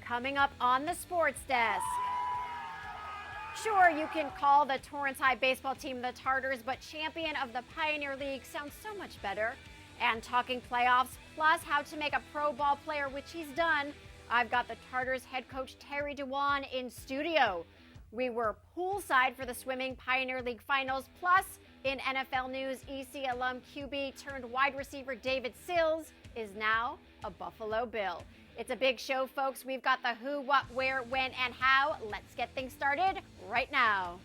Coming up on the Sports Desk. Sure, you can call the Torrance High Baseball team the Tartars, but champion of the Pioneer League sounds so much better. And talking playoffs, plus how to make a pro ball player, which he's done, I've got the Tartars head coach Terry Dewan in studio. We were poolside for the swimming Pioneer League finals, plus in NFL news, EC alum QB turned wide receiver David Sills is now a Buffalo Bill. It's a big show, folks. We've got the who, what, where, when, and how. Let's get things started right now.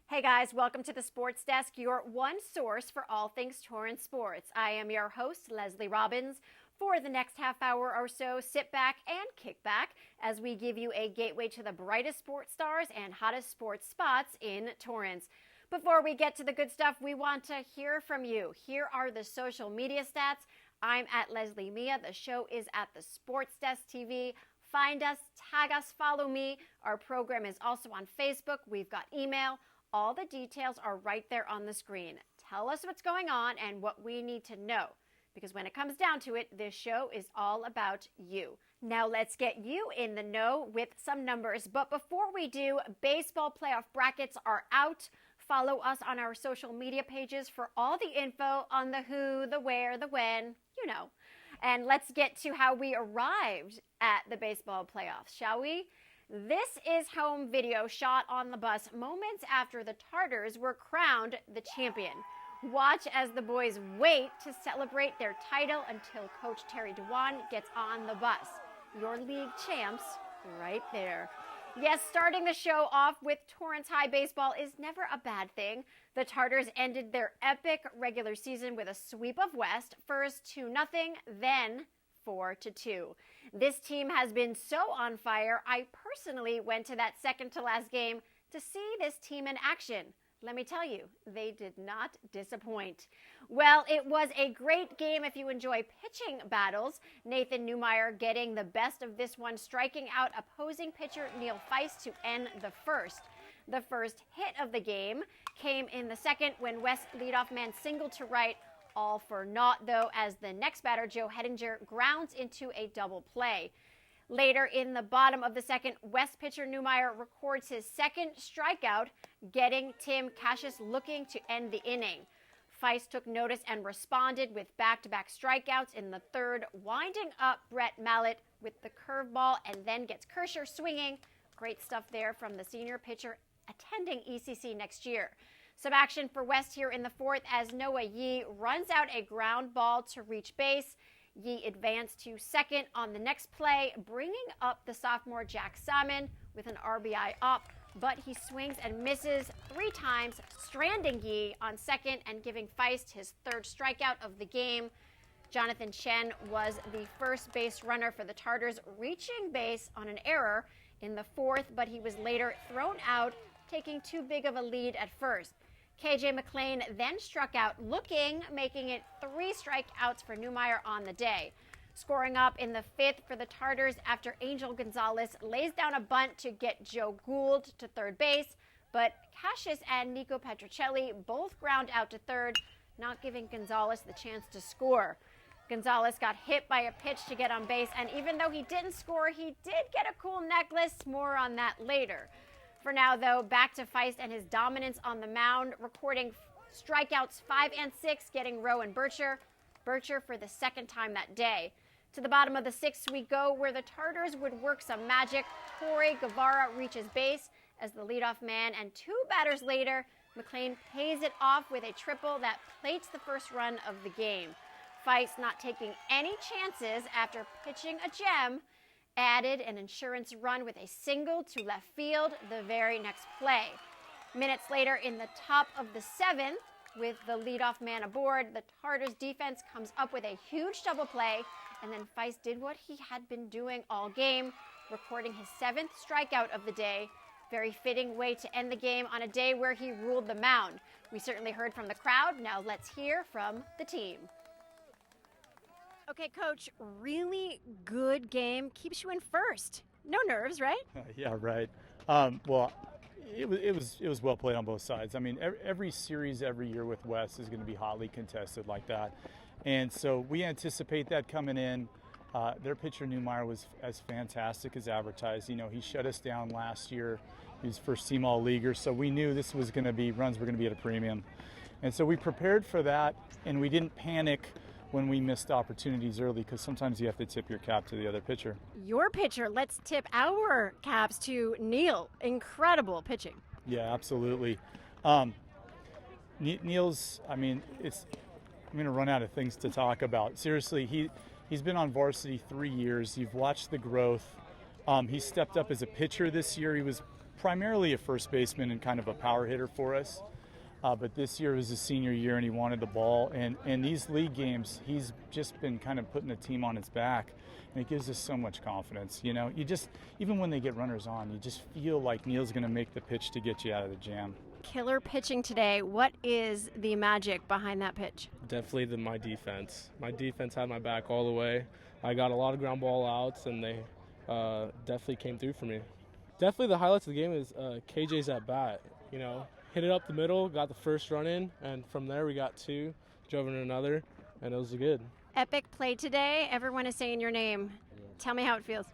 Hey guys, welcome to the Sports Desk, your one source for all things Torrance sports. I am your host, Lesley Robins. For the next half hour or so, sit back and kick back as we give you a gateway to the brightest sports stars and hottest sports spots in Torrance. Before we get to the good stuff, we want to hear from you. Here are the social media stats. I'm at Lesley Mia. The show is at the Sports Desk TV. Find us, tag us, follow me. Our program is also on Facebook. We've got email. All the details are right there on the screen. Tell us what's going on and what we need to know. Because when it comes down to it, this show is all about you. Now let's get you in the know with some numbers. But before we do, baseball playoff brackets are out. Follow us on our social media pages for all the info on the who, the where, the when, you know. And let's get to how we arrived at the baseball playoffs, shall we? This is home video shot on the bus moments after the Tartars were crowned the champion. Watch as the boys wait to celebrate their title until Coach Terry Dewan gets on the bus. Your league champs right there. Yes, starting the show off with Torrance High Baseball is never a bad thing. The Tartars ended their epic regular season with a sweep of West, first 2-0, then 4-2. This team has been so on fire, I personally went to that second to last game to see this team in action. Let me tell you, they did not disappoint. Well, it was a great game if you enjoy pitching battles. Nathan Newmeyer getting the best of this one, striking out opposing pitcher Neil Feist to end the first. The first hit of the game came in the second when West leadoff man singled to right. All for naught, though, as the next batter, Joe Hedinger, grounds into a double play. Later in the bottom of the second, West pitcher Newmeyer records his second strikeout, getting Tim Cassius looking to end the inning. Feist took notice and responded with back-to-back strikeouts in the third, winding up Brett Mallett with the curveball and then gets Kersher swinging. Great stuff there from the senior pitcher attending ECC next year. Some action for West here in the fourth as Noah Yee runs out a ground ball to reach base. Yee advanced to second on the next play, bringing up the sophomore Jack Salmon with an RBI op, but he swings and misses 3 times, stranding Yee on second and giving Feist his third strikeout of the game. Jonathan Chen was the first base runner for the Tartars, reaching base on an error in the fourth, but he was later thrown out, taking too big of a lead at first. KJ McLean then struck out making it 3 strikeouts for Newmeyer on the day. Scoring up in the fifth for the Tartars after Angel Gonzalez lays down a bunt to get Joe Gould to third base, but Cassius and Nico Petrocelli both ground out to third, not giving Gonzalez the chance to score. Gonzalez got hit by a pitch to get on base, and even though he didn't score, he did get a cool necklace. More on that later. For now, though, back to Feist and his dominance on the mound, recording strikeouts 5 and 6, getting Rowe and Bircher for the second time that day. To the bottom of the sixth we go, where the Tartars would work some magic. Torrey Guevara reaches base as the leadoff man, and 2 batters later, McLean pays it off with a triple that plates the first run of the game. Feist, not taking any chances after pitching a gem, added an insurance run with a single to left field the very next play. Minutes later, in the top of the seventh, with the leadoff man aboard, the Tartars defense comes up with a huge double play, and then Feist did what he had been doing all game, recording his 7th strikeout of the day. Very fitting way to end the game on a day where he ruled the mound. We certainly heard from the crowd. Now let's hear from the team. Okay, Coach, really good game keeps you in first. No nerves, right? Yeah, right. Well, it was well played on both sides. I mean, every series every year with West is going to be hotly contested like that, and so we anticipate that coming in. Their pitcher Newmeyer was as fantastic as advertised. You know, he shut us down last year. He was first team all-leaguer, so we knew this was going to be runs were going to be at a premium, and so we prepared for that, and we didn't panic when we missed opportunities early, because sometimes you have to tip your cap to the other pitcher. Your pitcher, let's tip our caps to Neil. Incredible pitching. Yeah, absolutely. Neil's, I mean, I'm going to run out of things to talk about. Seriously, he's been on varsity 3 years. You've watched the growth. He stepped up as a pitcher this year. He was primarily a first baseman and kind of a power hitter for us. But this year was his senior year, and he wanted the ball. And these league games, he's just been kind of putting the team on his back, and it gives us so much confidence. You know, even when they get runners on, you just feel like Neil's going to make the pitch to get you out of the jam. Killer pitching today. What is the magic behind that pitch? Definitely my defense. My defense had my back all the way. I got a lot of ground ball outs, and they definitely came through for me. Definitely the highlights of the game is KJ's at bat. You know, hit it up the middle, got the first run in, and from there we got two, drove in another, and it was good. Epic play today. Everyone is saying your name. Tell me how it feels.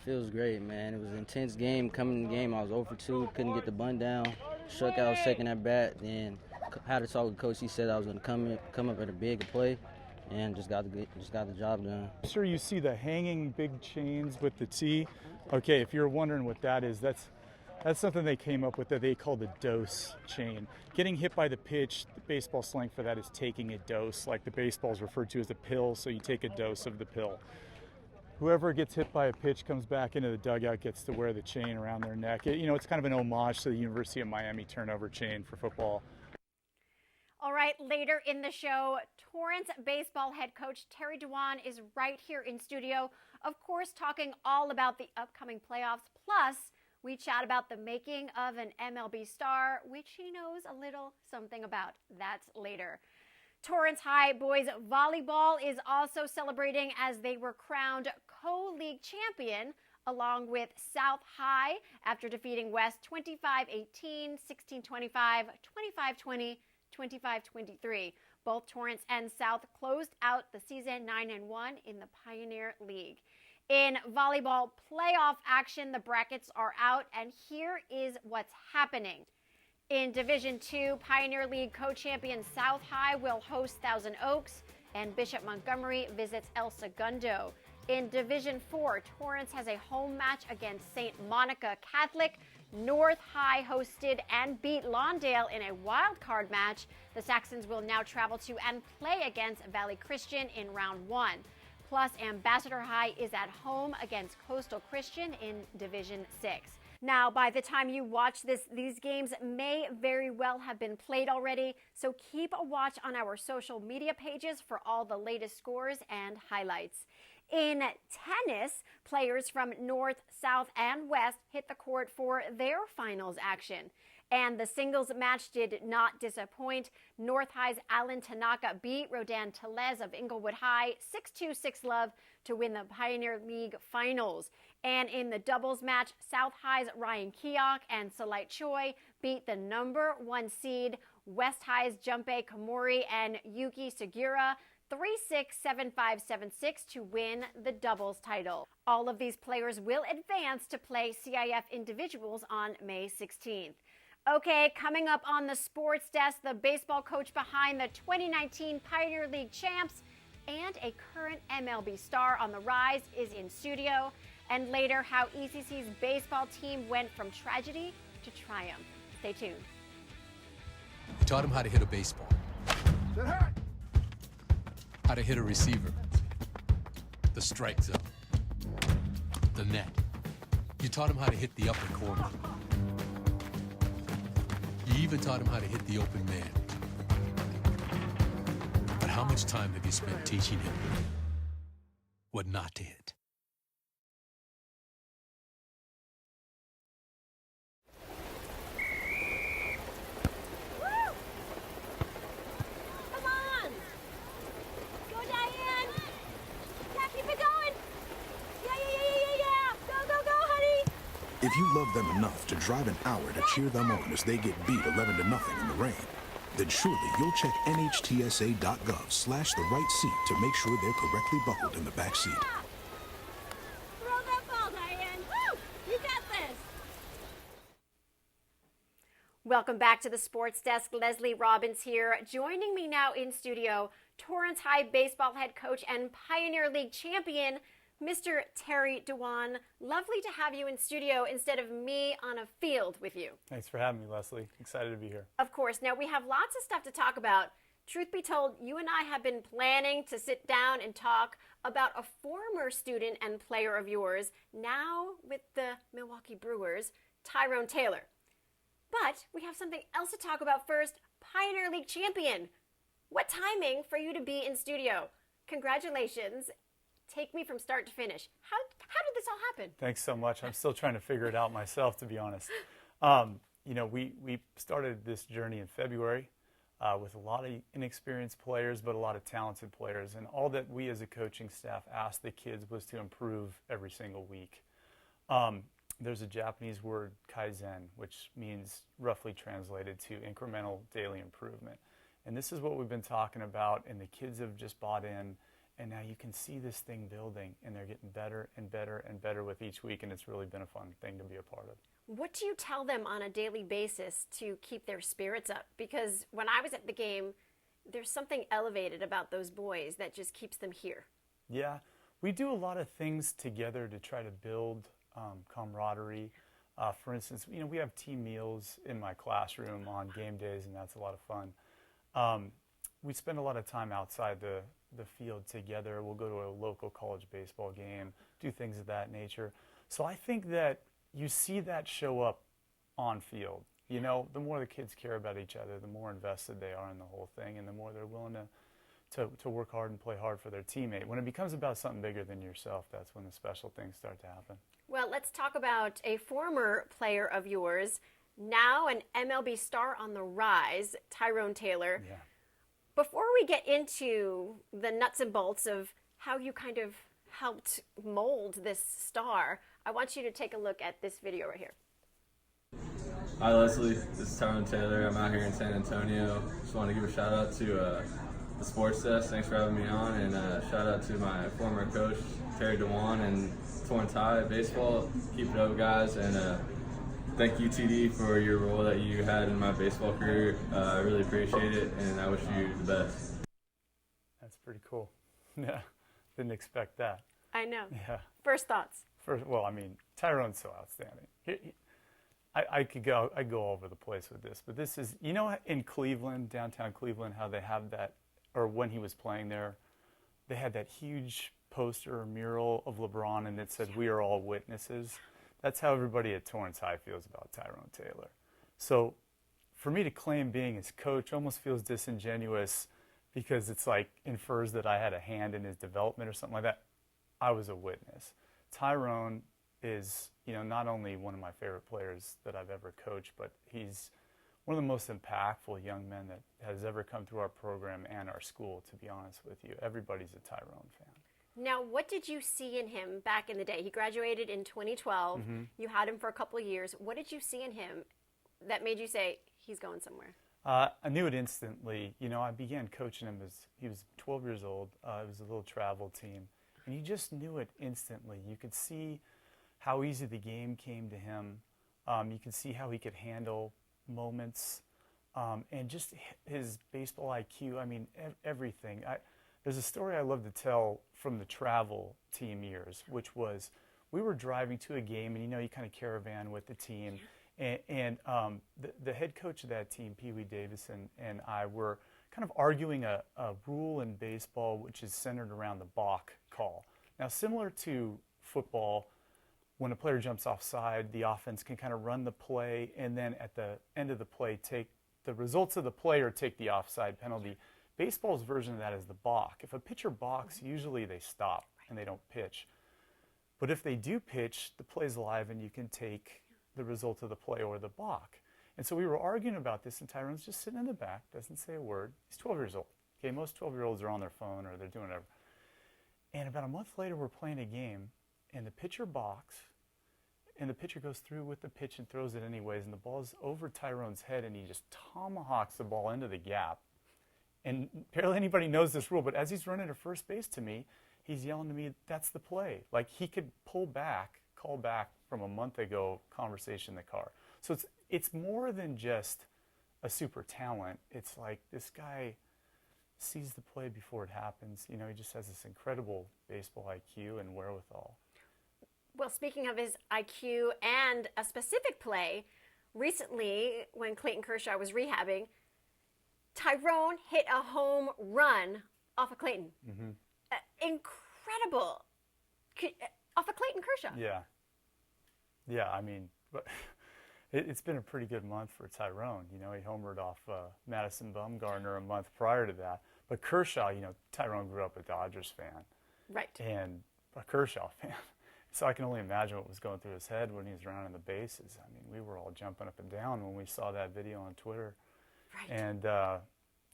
Feels great, man. It was an intense game. Coming in the game, I was 0 for 2, couldn't get the bunt down. Struck out second at bat, then had to talk with coach. He said I was going to come up at a big play, and just got the job done. I'm sure you see the hanging big chains with the T. Okay, if you're wondering what that is, that's something they came up with that they call the dose chain. Getting hit by the pitch, the baseball slang for that is taking a dose, like the baseball is referred to as a pill, so you take a dose of the pill. Whoever gets hit by a pitch comes back into the dugout, gets to wear the chain around their neck. It's kind of an homage to the University of Miami turnover chain for football. All right, later in the show, Torrance baseball head coach Terry Dewan is right here in studio, of course, talking all about the upcoming playoffs. Plus, we chat about the making of an MLB star, which he knows a little something about. That's later. Torrance High boys volleyball is also celebrating as they were crowned co-league champion along with South High after defeating West 25-18, 16-25, 25-20, 25-23. Both Torrance and South closed out the season 9-1 in the Pioneer League. In volleyball playoff action, the brackets are out, and here is what's happening. In Division II, Pioneer League co-champion South High will host Thousand Oaks, and Bishop Montgomery visits El Segundo. In Division IV, Torrance has a home match against St. Monica Catholic. North High hosted and beat Lawndale in a wild card match. The Saxons will now travel to and play against Valley Christian in round 1. Plus, Ambassador High is at home against Coastal Christian in Division 6. Now, by the time you watch this, these games may very well have been played already, so keep a watch on our social media pages for all the latest scores and highlights. In tennis, players from North, South, and West hit the court for their finals action. And the singles match did not disappoint. North High's Allen Tanaka beat Rodan Tellez of Inglewood High 6-2, 6-love to win the Pioneer League Finals. And in the doubles match, South High's Ryan Kiok and Salight Choi beat the number 1 seed West High's Jumpei Komori and Yuuik Seguira 3-6, 7-5, 7-6 to win the doubles title. All of these players will advance to play CIF Individuals on May 16th. Okay, coming up on the sports desk, the baseball coach behind the 2019 Pioneer League champs and a current MLB star on the rise is in studio. And later, how ECC's baseball team went from tragedy to triumph. Stay tuned. We taught him how to hit a baseball, how to hit a receiver, the strike zone, the net. You taught him how to hit the upper corner. You even taught him how to hit the open man. But how much time have you spent teaching him what not to hit? Woo! Come on! Go, Diane! If you love them enough to drive an hour to cheer them on as they get beat 11-0 in the rain, then surely you'll check nhtsa.gov/the right seat to make sure they're correctly buckled in the back seat. Throw that ball, Diane. Woo! You got this. Welcome back to the Sports Desk. Lesley Robins here. Joining me now in studio, Torrance High Baseball head coach and Pioneer League champion, Mr. Terry Dewan. Lovely to have you in studio instead of me on a field with you. Thanks for having me, Lesley. Excited to be here. Of course. Now, we have lots of stuff to talk about. Truth be told, you and I have been planning to sit down and talk about a former student and player of yours, now with the Milwaukee Brewers, Tyrone Taylor. But we have something else to talk about first. Pioneer League champion. What timing for you to be in studio. Congratulations. Take me from start to finish. How did this all happen? Thanks so much. I'm still trying to figure it out myself, to be honest. You know, we started this journey in February with a lot of inexperienced players, but a lot of talented players. And all that we as a coaching staff asked the kids was to improve every single week. There's a Japanese word, kaizen, which means roughly translated to incremental daily improvement. And this is what we've been talking about, and the kids have just bought in. And now you can see this thing building, and they're getting better and better and better with each week, and it's really been a fun thing to be a part of. What do you tell them on a daily basis to keep their spirits up? Because when I was at the game, there's something elevated about those boys that just keeps them here. Yeah, we do a lot of things together to try to build camaraderie. For instance, you know, we have team meals in my classroom on game days, and that's a lot of fun. We spend a lot of time outside the field together. We'll go to a local college baseball game, do things of that nature. So I think that you see that show up on field. You know, the more the kids care about each other, the more invested they are in the whole thing, and the more they're willing to work hard and play hard for their teammate. When it becomes about something bigger than yourself, that's when the special things start to happen. Well, let's talk about a former player of yours, now an MLB star on the rise, Tyrone Taylor. Yeah. Before we get into the nuts and bolts of how you kind of helped mold this star, I want you to take a look at this video right here. Hi Leslie, this is Tyrone Taylor. I'm out here in San Antonio. Just want to give a shout out to the Sports Desk. Thanks for having me on, and shout out to my former coach Terry Dewan and Torrance High Baseball. Keep it up, guys, and thank you, TD, for your role that you had in my baseball career. I really appreciate it, and I wish you the best. That's pretty cool. Yeah, didn't expect that. I know. Yeah. First thoughts. Well, I mean, Tyrone's so outstanding. I could go all over the place with this, but this is, you know, in Cleveland, downtown Cleveland, how they have that, or when he was playing there, they had that huge poster or mural of LeBron, and it said, "We are all witnesses." That's how everybody at Torrance High feels about Tyrone Taylor. So for me to claim being his coach almost feels disingenuous, because it's like infers that I had a hand in his development or something like that. I was a witness. Tyrone is, you know, not only one of my favorite players that I've ever coached, but he's one of the most impactful young men that has ever come through our program and our school, to be honest with you. Everybody's a Tyrone fan. Now, what did you see in him back in the day? He graduated in 2012. Mm-hmm. You had him for a couple of years. What did you see in him that made you say, he's going somewhere? I knew it instantly. You know, I began coaching him as he was 12 years old. It was a little travel team. And you just knew it instantly. You could see how easy the game came to him. You could see how he could handle moments. And just his baseball IQ, I mean, everything. There's a story I love to tell from the travel team years, which was we were driving to a game, and, you know, you kind of caravan with the team. And the head coach of that team, Pee Wee Davison, and I were kind of arguing a rule in baseball which is centered around the balk call. Now, similar to football, when a player jumps offside, the offense can kind of run the play, and then at the end of the play, take the results of the play or take the offside penalty. Baseball's version of that is the balk. If a pitcher balks, usually they stop and they don't pitch. But if they do pitch, the play's live and you can take the result of the play or the balk. And so we were arguing about this, and Tyrone's just sitting in the back, doesn't say a word. He's 12 years old. Okay, most 12-year-olds are on their phone or they're doing whatever. And about a month later, we're playing a game, and the pitcher balks, and the pitcher goes through with the pitch and throws it anyways, and the ball's over Tyrone's head, and he just tomahawks the ball into the gap. And barely anybody knows this rule, but as he's running to first base to me, he's yelling to me, that's the play. Like, he could call back from a month ago conversation in the car. So it's more than just a super talent. It's like this guy sees the play before it happens. You know, he just has this incredible baseball IQ and wherewithal. Well, speaking of his IQ and a specific play, recently when Clayton Kershaw was rehabbing, Tyrone hit a home run off of Clayton. Incredible. Off of Clayton Kershaw. Yeah, I mean, but it's been a pretty good month for Tyrone. You know, he homered off Madison Bumgarner a month prior to that. But Kershaw, you know, Tyrone grew up a Dodgers fan. Right. And a Kershaw fan. So I can only imagine what was going through his head when he was rounding the bases. I mean, we were all jumping up and down when we saw that video on Twitter. Right. And,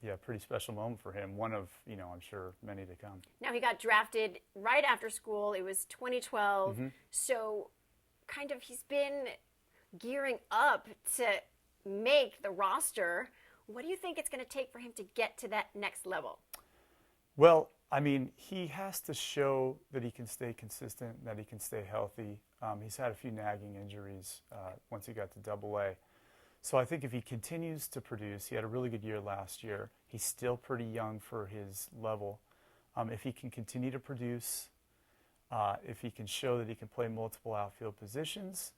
yeah, pretty special moment for him. One of, you know, I'm sure many to come. Now, he got drafted right after school. It was 2012. So kind of he's been gearing up to make the roster. What do you think it's going to take for him to get to that next level? Well, I mean, he has to show that he can stay consistent, that he can stay healthy. He's had a few nagging injuries once he got to AA. So I think if he continues to produce, he had a really good year last year. He's still pretty young for his level. If he can continue to produce, if he can show that he can play multiple outfield positions,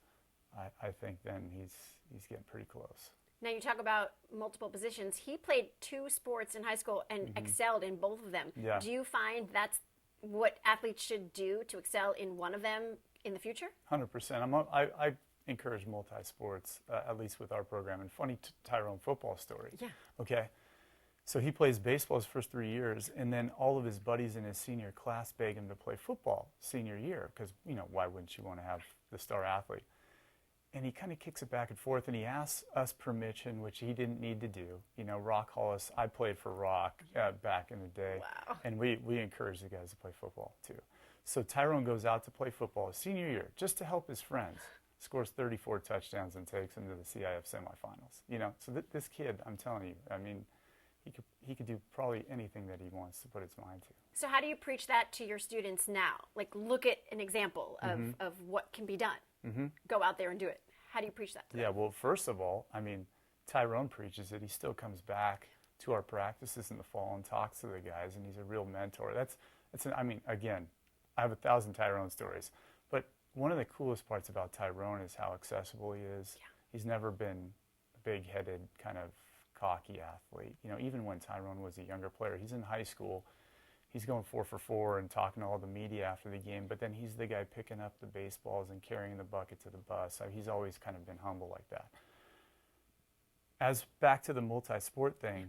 I think then he's getting pretty close. Now, you talk about multiple positions. He played 2 sports in high school and excelled in both of them. Yeah. Do you find that's what athletes should do to excel in one of them in the future? 100%. I encourage multi-sports, at least with our program. And funny Tyrone football story. Yeah. Okay. So he plays baseball his first 3 years, and then all of his buddies in his senior class beg him to play football senior year because, you know, why wouldn't you want to have the star athlete? And he kind of kicks it back and forth, and he asks us permission, which he didn't need to do. You know, Rock Hollis, I played for Rock back in the day. Wow. And we encourage the guys to play football, too. So Tyrone goes out to play football his senior year just to help his friends, scores 34 touchdowns and takes them to the CIF semifinals. You know, so this kid, I'm telling you, I mean, he could do probably anything that he wants to put his mind to. So how do you preach that to your students now? Like, look at an example of what can be done. Go out there and do it. How do you preach that to them? Yeah, well, first of all, I mean, Tyrone preaches it. He still comes back to our practices in the fall and talks to the guys, and he's a real mentor. I mean, again, I have 1,000 Tyrone stories, but one of the coolest parts about Tyrone is how accessible he is. Yeah. He's never been a big-headed kind of cocky athlete. You know, even when Tyrone was a younger player, he's in high school. He's going 4 for 4 and talking to all the media after the game, but then he's the guy picking up the baseballs and carrying the bucket to the bus. He's always kind of been humble like that. As back to the multi-sport thing,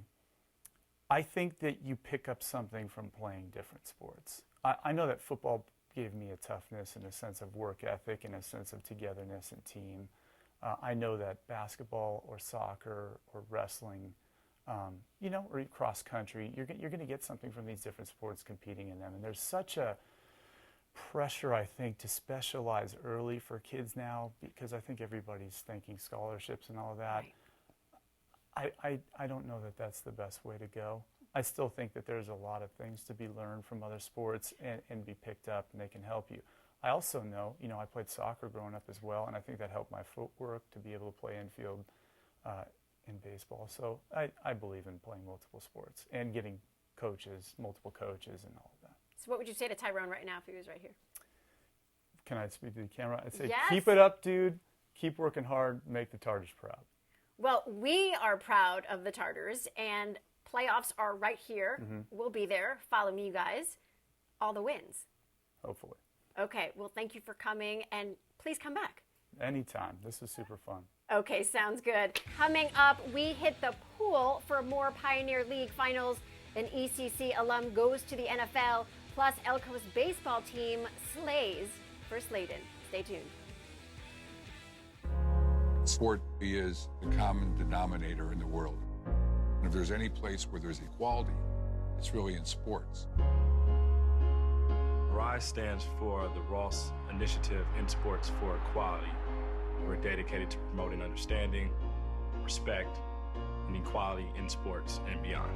I think that you pick up something from playing different sports. I know that football gave me a toughness and a sense of work ethic and a sense of togetherness and team. I know that basketball or soccer or wrestling, you know, or cross country, you're going to get something from these different sports competing in them. And there's such a pressure, I think, to specialize early for kids now because I think everybody's thinking scholarships and all of that. Right. I don't know that that's the best way to go. I still think that there's a lot of things to be learned from other sports and be picked up, and they can help you. I also know, you know, I played soccer growing up as well, and I think that helped my footwork to be able to play infield in baseball. So I believe in playing multiple sports and getting coaches, multiple coaches and all of that. So what would you say to Tyrone right now if he was right here? Can I speak to the camera? I'd say, yes. Keep it up, dude. Keep working hard. Make the Tartars proud. Well, we are proud of the Tartars, and playoffs are right here. We'll be there. Follow me, you guys. All the wins. Hopefully. Okay. Well, thank you for coming, and please come back. Anytime. This was super fun. Okay, sounds good. Coming up, we hit the pool for more Pioneer League finals. An ECC alum goes to the NFL, plus Elko's baseball team slays for Sladen. Stay tuned. Sport is the common denominator in the world. And if there's any place where there's equality, it's really in sports. RISE stands for the Ross Initiative in Sports for Equality. We're dedicated to promoting understanding, respect, and equality in sports and beyond.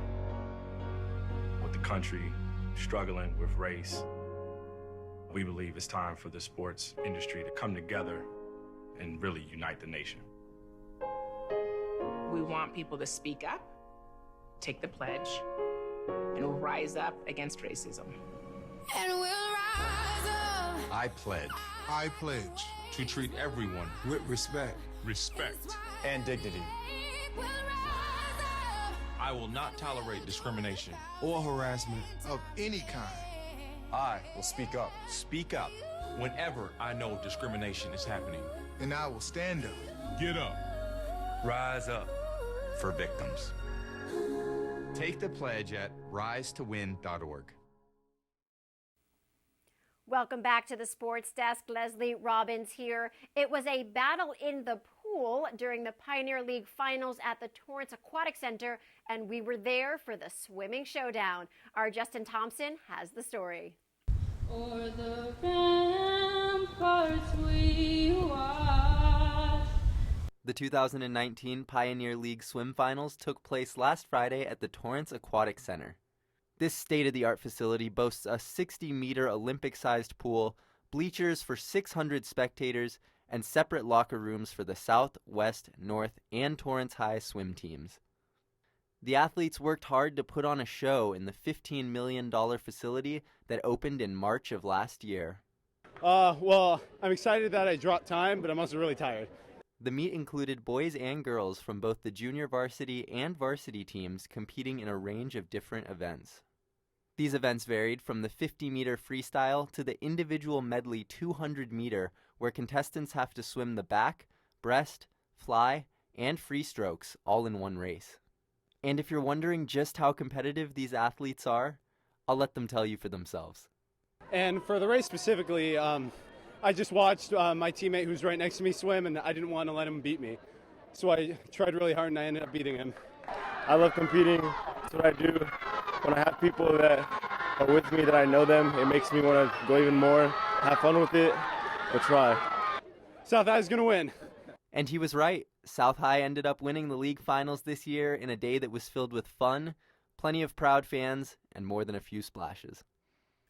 With the country struggling with race, we believe it's time for the sports industry to come together and really unite the nation. We want people to speak up, take the pledge, and rise up against racism. And we'll rise up. I pledge. I pledge To treat everyone with respect. and dignity. We'll rise up. I will not tolerate discrimination. Or harassment of any kind. I will speak up. Speak up whenever I know discrimination is happening. And I will stand up. Get up. Rise up for victims. Take the pledge at risetowin.org. Welcome back to the Sports Desk. Lesley Robins here. It was a battle in the pool during the Pioneer League Finals at the Torrance Aquatic Center, and we were there for the swimming showdown. Our Justin Thompson has the story. O'er the ramparts we watch. The 2019 Pioneer League Swim Finals took place last Friday at the Torrance Aquatic Center. This state-of-the-art facility boasts a 60-meter Olympic-sized pool, bleachers for 600 spectators, and separate locker rooms for the South, West, North, and Torrance High swim teams. The athletes worked hard to put on a show in the $15 million facility that opened in March of last year. Well, I'm excited that I dropped time, but I'm also really tired. The meet included boys and girls from both the junior varsity and varsity teams competing in a range of different events. These events varied from the 50-meter freestyle to the individual medley 200-meter, where contestants have to swim the back, breast, fly, and free strokes all in one race. And if you're wondering just how competitive these athletes are, I'll let them tell you for themselves. And for the race specifically, I just watched my teammate who's right next to me swim, and I didn't want to let him beat me. So I tried really hard, and I ended up beating him. I love competing. That's what I do. When I have people that are with me, that I know them, it makes me want to go even more, have fun with it, or try. South High's going to win. And he was right. South High ended up winning the league finals this year in a day that was filled with fun, plenty of proud fans, and more than a few splashes.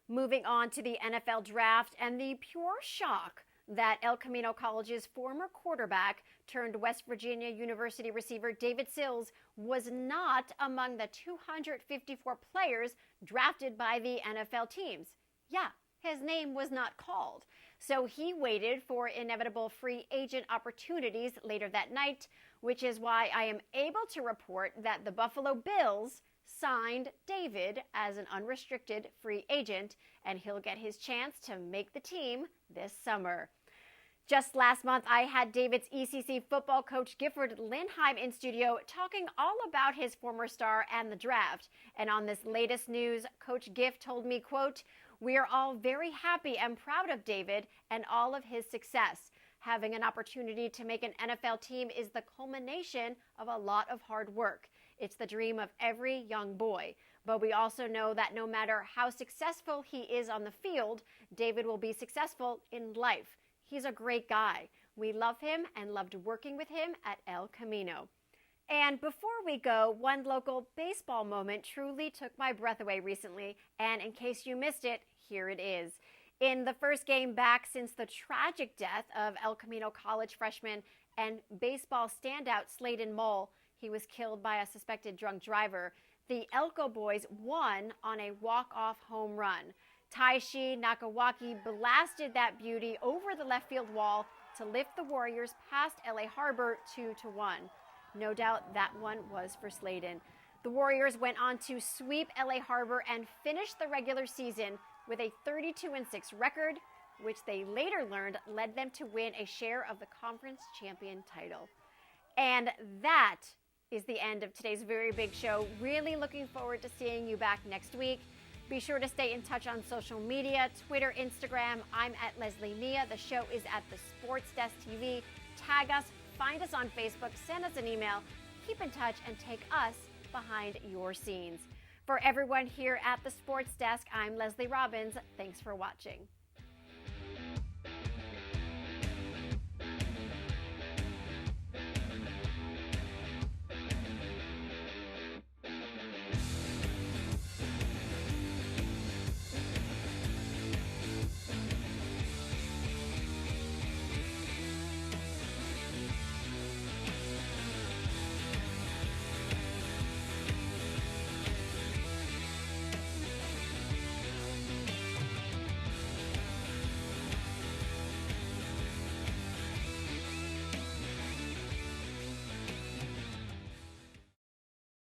Moving on to the NFL draft and the pure shock that El Camino College's former quarterback turned West Virginia University receiver David Sills was not among the 254 players drafted by the NFL teams. Yeah, his name was not called. So he waited for inevitable free agent opportunities later that night, which is why I am able to report that the Buffalo Bills signed David as an unrestricted free agent, and he'll get his chance to make the team this summer. Just last month, I had David's ECC football coach Gifford Lindheim in studio talking all about his former star and the draft. And on this latest news, Coach Giff told me, quote, "We are all very happy and proud of David and all of his success. Having an opportunity to make an NFL team is the culmination of a lot of hard work. It's the dream of every young boy. But we also know that no matter how successful he is on the field, David will be successful in life. He's a great guy. We love him and loved working with him at El Camino." And before we go, one local baseball moment truly took my breath away recently. And in case you missed it, here it is. In the first game back since the tragic death of El Camino College freshman and baseball standout Sladen Mole, he was killed by a suspected drunk driver, the Elko boys won on a walk-off home run. Taishi Nakawaki blasted that beauty over the left field wall to lift the Warriors past LA Harbor 2-1. No doubt that one was for Sladen. The Warriors went on to sweep LA Harbor and finish the regular season with a 32-6 record, which they later learned led them to win a share of the conference champion title. And that is the end of today's very big show. Really looking forward to seeing you back next week. Be sure to stay in touch on social media, Twitter, Instagram. I'm at Lesley Nia. The show is at the Sports Desk TV. Tag us, find us on Facebook, send us an email. Keep in touch and take us behind your scenes. For everyone here at the Sports Desk, I'm Lesley Robins. Thanks for watching.